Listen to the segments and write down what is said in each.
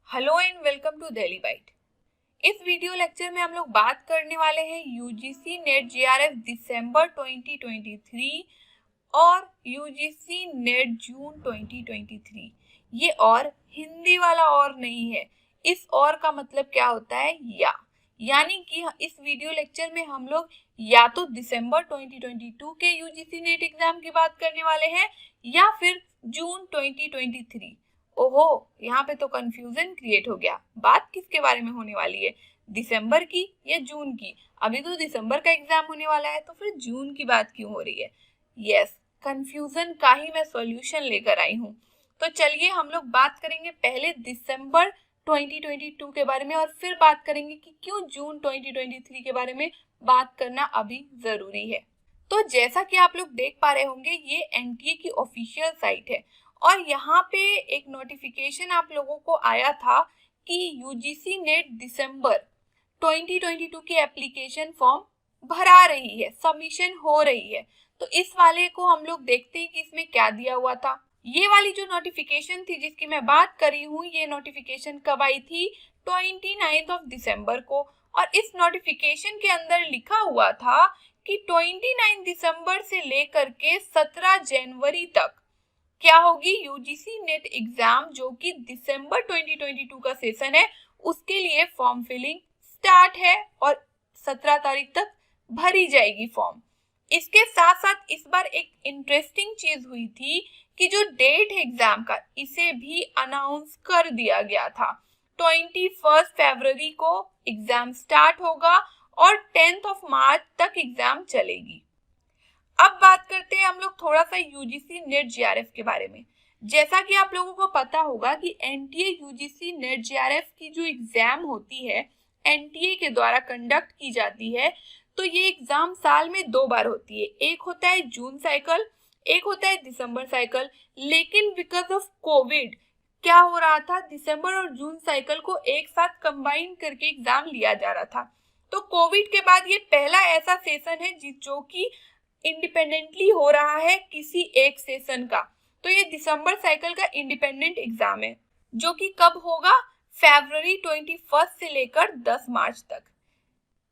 Hello and welcome to Delhi byte. इस video lecture में हम लोग बात करने वाले हैं यूजीसी नेट जेआरएफ दिसंबर 2023 और यूजीसी नेट जून 2023। ये और हिंदी वाला और नहीं है। इस और का मतलब क्या होता है यानी कि इस वीडियो लेक्चर में हम लोग या तो दिसंबर 2022 के यूजीसी नेट एग्जाम की बात करने वाले हैं या फिर जून 2023। ओहो, यहाँ पे तो कंफ्यूजन क्रिएट हो गया। बात किसके बारे में होने वाली है, दिसंबर की या जून की? अभी तो दिसंबर का एग्जाम होने वाला है, तो फिर जून की बात क्यों हो रही है? यस, कंफ्यूजन का ही मैं सॉल्यूशन लेकर आई हूँ। तो चलिए हम लोग बात करेंगे पहले दिसंबर 2022 के बारे में और फिर बात करेंगे कि क्यों जून 2023 के बारे में बात करना अभी जरूरी है। तो जैसा कि आप लोग देख पा रहे होंगे, ये एनटीए की ऑफिशियल साइट है और यहाँ पे एक नोटिफिकेशन आप लोगों को आया था कि यूजीसी नेट दिसंबर 2022 की एप्लीकेशन फॉर्म भरा रही है, सबमिशन हो रही है। तो इस वाले को हम लोग देखते हैं कि इसमें क्या दिया हुआ था। ये वाली जो नोटिफिकेशन थी जिसकी मैं बात कर रही हूँ, ये नोटिफिकेशन कब आई थी? 29 दिसंबर को। और इस नोटिफिकेशन के अंदर लिखा हुआ था कि 29 दिसंबर से लेकर के 17 जनवरी तक क्या होगी, यूजीसी नेट एग्जाम जो कि दिसंबर 2022 का सेशन है उसके लिए फॉर्म फिलिंग स्टार्ट है और 17 तारीख तक भरी जाएगी फॉर्म। इसके साथ साथ इस बार एक इंटरेस्टिंग चीज हुई थी कि जो डेट है एग्जाम का, इसे भी अनाउंस कर दिया गया था। 21 फरवरी को एग्जाम स्टार्ट होगा और 10 मार्च तक एग्जाम चलेगी। अब बात करते हैं हम लोग थोड़ा सा यूजीसी नेट जेआरएफ के बारे में। जैसा कि आप लोगों को पता होगा कि एनटीए यूजीसी नेट जेआरएफ की जो एग्जाम होती है एनटीए के द्वारा कंडक्ट की जाती है। तो ये एग्जाम साल में 2 बार होती है, एक होता है जून साइकिल, एक होता है दिसंबर साइकिल। लेकिन बिकॉज ऑफ कोविड क्या हो रहा था, दिसंबर और जून साइकिल को एक साथ कंबाइन करके एग्जाम लिया जा रहा था। तो कोविड के बाद ये पहला ऐसा सेशन है जो कि इंडिपेंडेंटली हो रहा है किसी एक सेशन का। तो ये दिसंबर साइकिल का इंडिपेंडेंट एग्जाम है जो कि कब होगा, फरवरी 21 से लेकर 10 मार्च तक।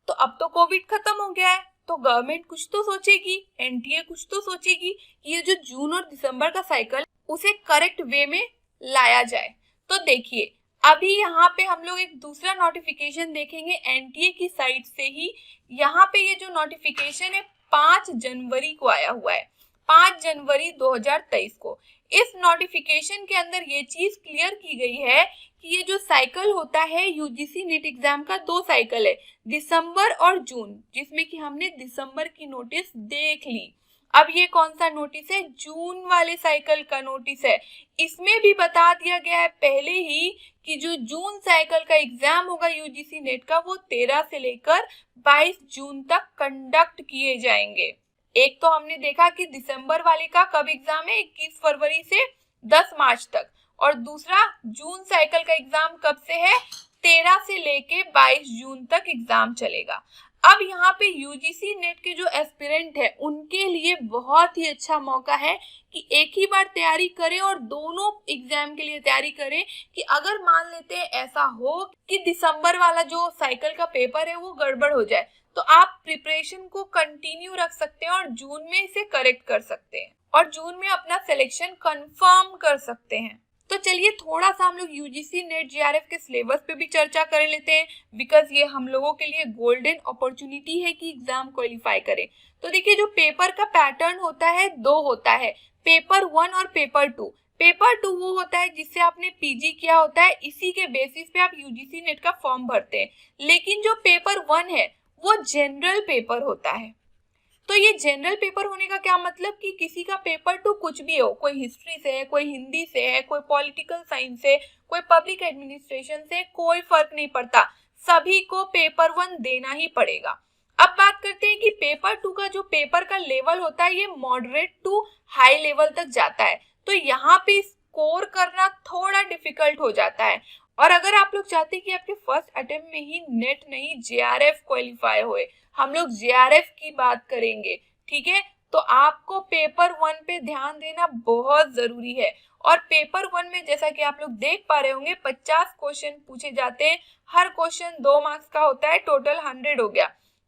तो अब तो कोविड खत्म हो गया है, तो गवर्नमेंट कुछ तो सोचेगी, एनटीए कुछ तो सोचेगी कि ये जो जून और दिसंबर का साइकिल उसे करेक्ट वे में लाया जाए। तो देखिए अभी यहाँ पे हम लोग एक दूसरा नोटिफिकेशन देखेंगे एनटीए की साइट से ही। यहाँ पे ये जो नोटिफिकेशन है 5 जनवरी को आया हुआ है, 5 जनवरी 2023 को। इस नोटिफिकेशन के अंदर ये चीज क्लियर की गई है कि ये जो साइकिल होता है यूजीसी नेट एग्जाम का 2 साइकिल है, दिसंबर और जून, जिसमें कि हमने दिसंबर की नोटिस देख ली। अब ये कौन सा नोटिस है? जून वाले साइकिल का नोटिस है। इसमें भी बता दिया गया है पहले ही कि जो जून साइकिल का एग्जाम होगा यूजीसी नेट का, वो 13 से लेकर 22 जून तक कंडक्ट किए जाएंगे। एक तो हमने देखा कि दिसंबर वाले का कब एग्जाम है, 21 फरवरी से 10 मार्च तक, और दूसरा जून साइकिल का एग्जाम कब से है, 13 से लेके 22 जून तक एग्जाम चलेगा। अब यहाँ पे यूजीसी नेट के जो एस्पिरेंट है उनके लिए बहुत ही अच्छा मौका है कि एक ही बार तैयारी करें और दोनों एग्जाम के लिए तैयारी करें। कि अगर मान लेते हैं ऐसा हो कि दिसंबर वाला जो साइकिल का पेपर है वो गड़बड़ हो जाए, तो आप प्रिपरेशन को कंटिन्यू रख सकते हैं और जून में इसे करेक्ट कर सकते हैं और जून में अपना सिलेक्शन कंफर्म कर सकते हैं। तो चलिए थोड़ा सा हम लोग यूजीसी नेट जेआरएफ के सिलेबस पे भी चर्चा कर लेते हैं, बिकॉज ये हम लोगों के लिए गोल्डन अपॉर्चुनिटी है कि एग्जाम क्वालिफाई करें। तो देखिए जो पेपर का पैटर्न होता है 2 होता है, पेपर 1 और पेपर 2। पेपर 2 वो होता है जिससे आपने पीजी किया होता है, इसी के बेसिस पे आप यूजीसी नेट का फॉर्म भरते हैं। लेकिन जो पेपर 1 है वो जनरल पेपर होता है। तो ये जनरल पेपर होने का क्या मतलब कि किसी का पेपर 2 कुछ भी हो, कोई हिस्ट्री से है, कोई हिंदी से है, कोई पॉलिटिकल साइंस से, कोई पब्लिक एडमिनिस्ट्रेशन से, कोई फर्क नहीं पड़ता, सभी को पेपर 1 देना ही पड़ेगा। अब बात करते हैं कि पेपर 2 का जो पेपर का लेवल होता है ये मॉडरेट टू हाई लेवल तक जाता है। तो यहाँ पे स्कोर करना थोड़ा डिफिकल्ट हो जाता है। और अगर आप लोग चाहते हैं कि आपके फर्स्ट अटेम्प्ट में ही नेट नहीं जेआरएफ क्वालिफाई होए, हम लोग जेआरएफ की बात करेंगे, ठीक है, तो आपको पेपर 1 पे ध्यान देना बहुत जरूरी है। और पेपर 1 में जैसा कि आप लोग देख पा रहे होंगे 50 क्वेश्चन पूछे जाते हैं, हर क्वेश्चन 2 मार्क्स का होता है, टोटल 100 हो गया।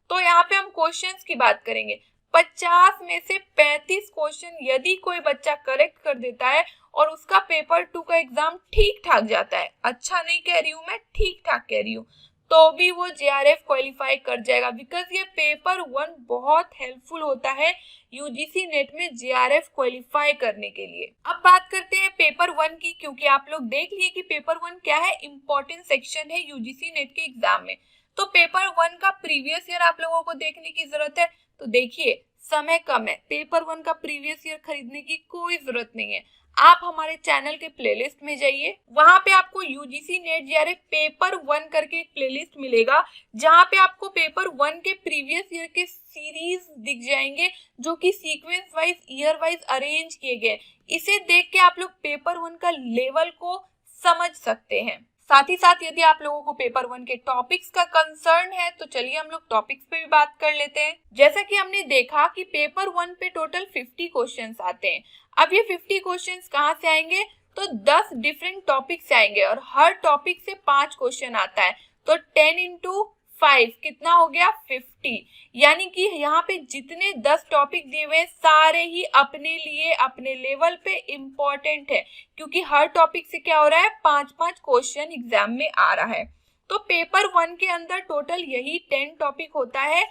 तो यहाँ पे हम क्वेश्चंस की बात करेंगे। 50 में से 35 क्वेश्चन यदि कोई बच्चा करेक्ट कर देता है और उसका पेपर 2 का एग्जाम ठीक ठाक जाता है, अच्छा नहीं कह रही हूँ मैं, ठीक ठाक कह रही हूँ, तो भी वो जेआरएफ क्वालिफाई कर जाएगा। बिकॉज ये पेपर 1 बहुत हेल्पफुल होता है यूजीसी नेट में जेआरएफ क्वालिफाई करने के लिए। अब बात करते हैं पेपर 1 की, क्योंकि आप लोग देख लिए कि पेपर 1 क्या है, इंपॉर्टेंट सेक्शन है यूजीसी नेट के एग्जाम में। तो पेपर 1 का प्रीवियस ईयर आप लोगों को देखने की जरूरत है। तो देखिए समय कम है, पेपर 1 का प्रीवियस ईयर खरीदने की कोई जरूरत नहीं है। आप हमारे चैनल के प्लेलिस्ट में जाइए, वहां पे आपको यूजीसी नेट जेआरएफ पेपर 1 करके एक प्लेलिस्ट मिलेगा, जहां पे आपको पेपर 1 के प्रीवियस ईयर के सीरीज दिख जाएंगे, जो कि sequence wise year wise arrange किए गए। इसे देख के आप लोग पेपर 1 का लेवल को समझ सकते हैं। साथ ही साथ यदि आप लोगों को पेपर 1 के टॉपिक्स का कंसर्न है तो चलिए हम लोग टॉपिक्स पे भी बात कर लेते हैं। जैसा कि हमने देखा कि पेपर 1 पे टोटल 50 क्वेश्चंस आते हैं। अब ये 50 क्वेश्चंस कहाँ से आएंगे, तो 10 डिफरेंट टॉपिक से आएंगे और हर टॉपिक से 5 क्वेश्चन आता है। तो 10 इंटू 5 कितना हो गया, 50। यानी कि यहाँ पे जितने 10 टॉपिक दिए हुए सारे ही अपने लिए अपने लेवल पे इम्पोर्टेंट है, क्योंकि हर टॉपिक से क्या हो रहा है, 5-5 क्वेश्चन एग्जाम में आ रहा है। तो पेपर 1 के अंदर टोटल यही 10 टॉपिक होता है,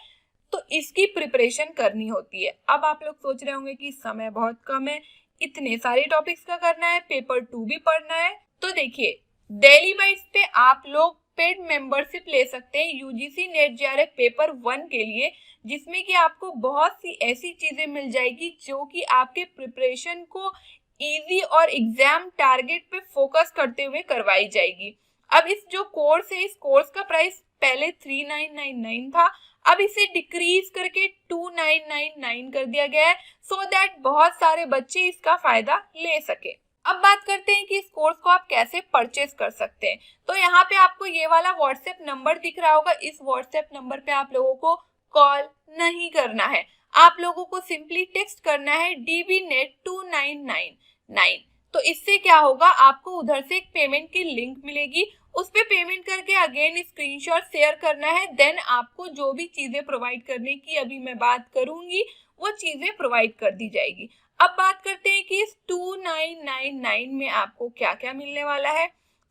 तो इसकी प्रिपरेशन करनी होती है। अब आप लोग सोच रहे होंगे कि समय बहुत कम है, इतने सारे टॉपिक्स का करना है, पेपर 2 भी पढ़ना है। तो देखिए डेली वाइज पे आप लोग पेड मेंबरशिप ले सकते हैं यूजीसी नेट जेआरएफ पेपर 1 के लिए, जिसमें कि आपको बहुत सी ऐसी चीजें मिल जाएगी जो कि आपके प्रिपरेशन को इजी और एग्जाम टारगेट पे फोकस करते हुए करवाई जाएगी। अब इस जो कोर्स है, इस कोर्स का प्राइस पहले 3999 था, अब इसे डिक्रीज करके 2999 कर दिया गया है, सो दैट बहुत सारे बच्चे इसका फायदा ले सके। अब बात करते हैं कि इस कोर्स को आप कैसे परचेज कर सकते हैं। तो यहाँ पे आपको ये वाला व्हाट्सएप नंबर दिख रहा होगा, इस व्हाट्सएप नंबर पे आप लोगों को कॉल नहीं करना है, आप लोगों को सिंपली टेक्स्ट करना है DBNet 2999। तो इससे क्या होगा, आपको उधर से एक पेमेंट की लिंक मिलेगी, उस पे पेमेंट करके अगेन स्क्रीनशॉट शेयर करना है, देन आपको जो भी चीजें प्रोवाइड करने की अभी मैं बात करूंगी वो चीजें प्रोवाइड कर दी जाएगी। अब बात करते हैं कि इस 2999 में आपको क्या क्या मिलने वाला है।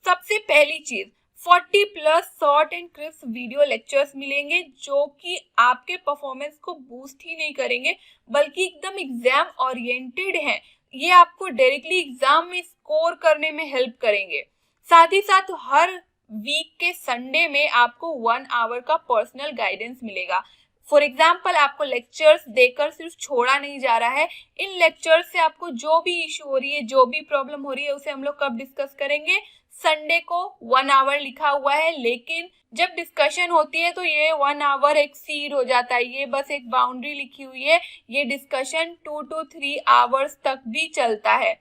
सबसे पहली चीज 40+ short and crisp video lectures मिलेंगे, जो कि आपके परफॉर्मेंस को बूस्ट ही नहीं करेंगे बल्कि एकदम एग्जाम ओरिएंटेड हैं। ये आपको डायरेक्टली एग्जाम में स्कोर करने में हेल्प करेंगे। साथ ही साथ हर वीक के संडे में आपको 1 आवर का पर्सनल गाइडेंस मिलेगा। फॉर एग्जाम्पल आपको लेक्चर्स देकर सिर्फ छोड़ा नहीं जा रहा है, इन लेक्चर्स से आपको जो भी इशू हो रही है, जो भी प्रॉब्लम हो रही है, उसे हम लोग कब डिस्कस करेंगे, संडे को 1 आवर लिखा हुआ है, लेकिन जब डिस्कशन होती है तो ये 1 आवर एक्सीड हो जाता है, ये बस एक बाउंड्री लिखी हुई है, ये डिस्कशन 2 to 3 आवर्स तक भी चलता है।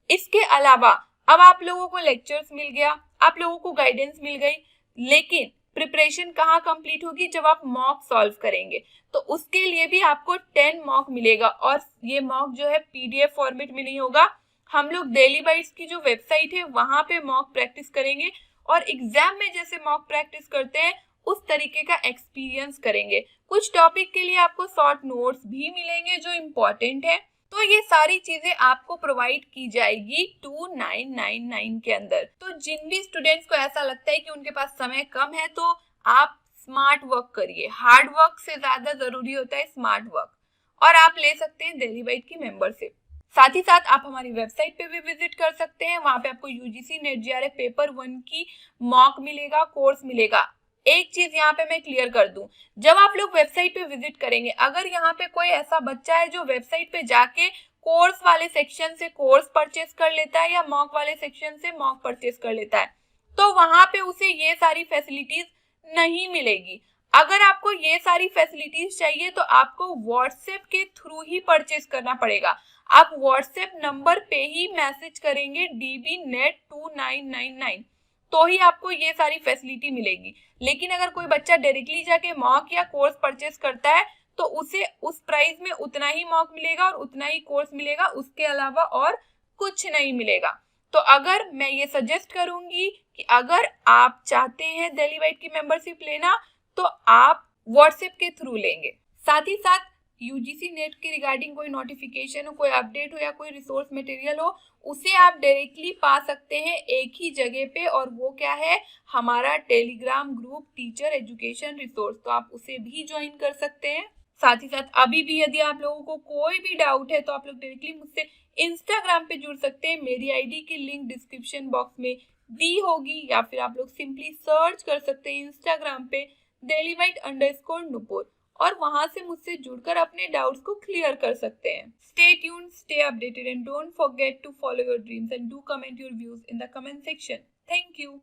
इसके अलावा अब आप लोगों को लेक्चर्स मिल गया, आप लोगों को गाइडेंस मिल गई, लेकिन प्रिपरेशन कहाँ कंप्लीट होगी, जब आप मॉक सॉल्व करेंगे तो उसके लिए भी आपको 10 मॉक मिलेगा। और ये मॉक जो है PDF फॉर्मेट में नहीं होगा, हम लोग डेली बाइट्स की जो वेबसाइट है वहां पे मॉक प्रैक्टिस करेंगे और एग्जाम में जैसे मॉक प्रैक्टिस करते हैं उस तरीके का एक्सपीरियंस करेंगे। कुछ टॉपिक के लिए आपको शॉर्ट नोट्स भी मिलेंगे जो इम्पोर्टेंट है। तो ये सारी चीजें आपको प्रोवाइड की जाएगी 2999 के अंदर। तो जिन भी स्टूडेंट्स को ऐसा लगता है कि उनके पास समय कम है, तो आप स्मार्ट वर्क करिए, हार्ड वर्क से ज्यादा जरूरी होता है स्मार्ट वर्क, और आप ले सकते हैं डेली बाइट की मेंबरशिप। साथ ही साथ आप हमारी वेबसाइट पे भी विजिट कर सकते हैं, वहां पे आपको यूजीसी नेट जेआरएफ पेपर 1 की मॉक मिलेगा, कोर्स मिलेगा। एक चीज यहाँ पे मैं क्लियर कर दूं, जब आप लोग वेबसाइट पे विजिट करेंगे, अगर यहाँ पे कोई ऐसा बच्चा है जो वेबसाइट पे जाके कोर्स वाले सेक्शन से कोर्स परचेस कर लेता है या मॉक वाले सेक्शन से मॉक परचेस कर लेता है, तो वहां पे उसे ये सारी फैसिलिटीज नहीं मिलेगी। अगर आपको ये सारी फैसिलिटीज चाहिए तो आपको व्हाट्सएप के थ्रू ही परचेस करना पड़ेगा। आप व्हाट्सएप नंबर पे ही मैसेज करेंगे DBNet 2999, तो ही आपको ये सारी फैसिलिटी मिलेगी। लेकिन अगर कोई बच्चा डायरेक्टली जाके मॉक या कोर्स परचेस करता है तो उसे उस प्राइस में उतना ही मॉक मिलेगा और उतना ही कोर्स मिलेगा, उसके अलावा और कुछ नहीं मिलेगा। तो अगर मैं ये सजेस्ट करूंगी कि अगर आप चाहते हैं दिल्ली वाइट की मेंबरशिप लेना तो आप व्हाट्सएप के थ्रू लेंगे। साथ ही साथ यूजीसी नेट के रिगार्डिंग कोई नोटिफिकेशन हो, कोई अपडेट हो या कोई रिसोर्स मटेरियल हो, उसे आप डायरेक्टली पा सकते हैं एक ही जगह पे, और वो क्या है, हमारा Telegram group teacher education resource. तो आप उसे भी ज्वाइन कर सकते हैं। साथ ही साथ अभी भी यदि आप लोगों को कोई भी डाउट है तो आप लोग डायरेक्टली मुझसे इंस्टाग्राम पे जुड़ सकते हैं। मेरी आईडी की लिंक डिस्क्रिप्शन बॉक्स में दी होगी, या फिर आप लोग सिंपली सर्च कर सकते हैं इंस्टाग्राम पे dailywhite_nupur, और वहां से मुझसे जुड़कर अपने डाउट्स को क्लियर कर सकते हैं। Stay tuned, stay updated and don't forget to follow your dreams and do comment your views in the comment section. Thank you.